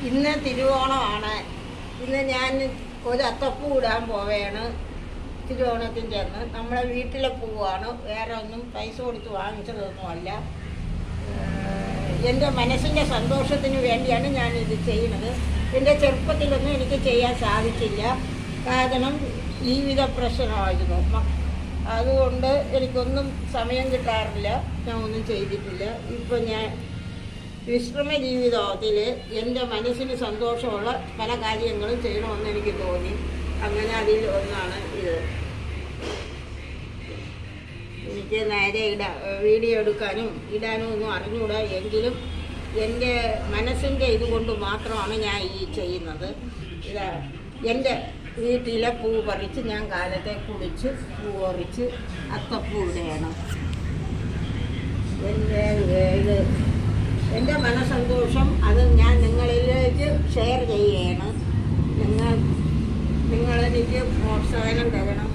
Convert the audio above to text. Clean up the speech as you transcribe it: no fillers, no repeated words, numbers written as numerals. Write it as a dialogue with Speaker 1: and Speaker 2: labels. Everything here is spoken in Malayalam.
Speaker 1: ഇന്ന് തിരുവോണമാണ്. ഇന്ന് ഞാൻ ഒരു അത്തപ്പൂ ഇടാൻ പോവുകയാണ്. തിരുവോണത്തിൻ്റെ അന്ന് നമ്മളെ വീട്ടിലെ പൂവാണ്, വേറെ ഒന്നും പൈസ കൊടുത്ത് വാങ്ങിച്ചതൊന്നുമല്ല. എൻ്റെ മനസ്സിൻ്റെ സന്തോഷത്തിന് വേണ്ടിയാണ് ഞാനിത് ചെയ്യുന്നത്. എൻ്റെ ചെറുപ്പത്തിലൊന്നും എനിക്ക് ചെയ്യാൻ സാധിച്ചില്ല, കാരണം ജീവിത പ്രശ്നമായിരുന്നു. അതുകൊണ്ട് എനിക്കൊന്നും സമയം കിട്ടാറില്ല, ഞാൻ ഒന്നും ചെയ്തിട്ടില്ല. ഇപ്പം ഞാൻ വിശ്രമ ജീവിതത്തിൽ എൻ്റെ മനസ്സിന് സന്തോഷമുള്ള പല കാര്യങ്ങളും ചെയ്യണമെന്ന് എനിക്ക് തോന്നി. അങ്ങനെ അതിൽ ഒന്നാണ് ഇത്. എനിക്ക് നേരെ വീഡിയോ എടുക്കാനും ഇടാനും ഒന്നും അറിഞ്ഞുകൂടാ, എങ്കിലും എൻ്റെ മനസ്സിൻ്റെ ഇതുകൊണ്ട് മാത്രമാണ് ഞാൻ ഈ ചെയ്യുന്നത്. ഇതാ എൻ്റെ വീട്ടിലെ പൂ പറിച്ച് ഞാൻ കാലത്തെ കുളിച്ച് പൂ പറിച്ച് അത്തപ്പൂ ഇടുകയാണ്. എൻ്റെ മനസ്സന്തോഷം അത് ഞാൻ നിങ്ങളിലേക്ക് ഷെയർ ചെയ്യുകയാണ്. നിങ്ങളെനിക്ക് പ്രോത്സാഹനം തരണം.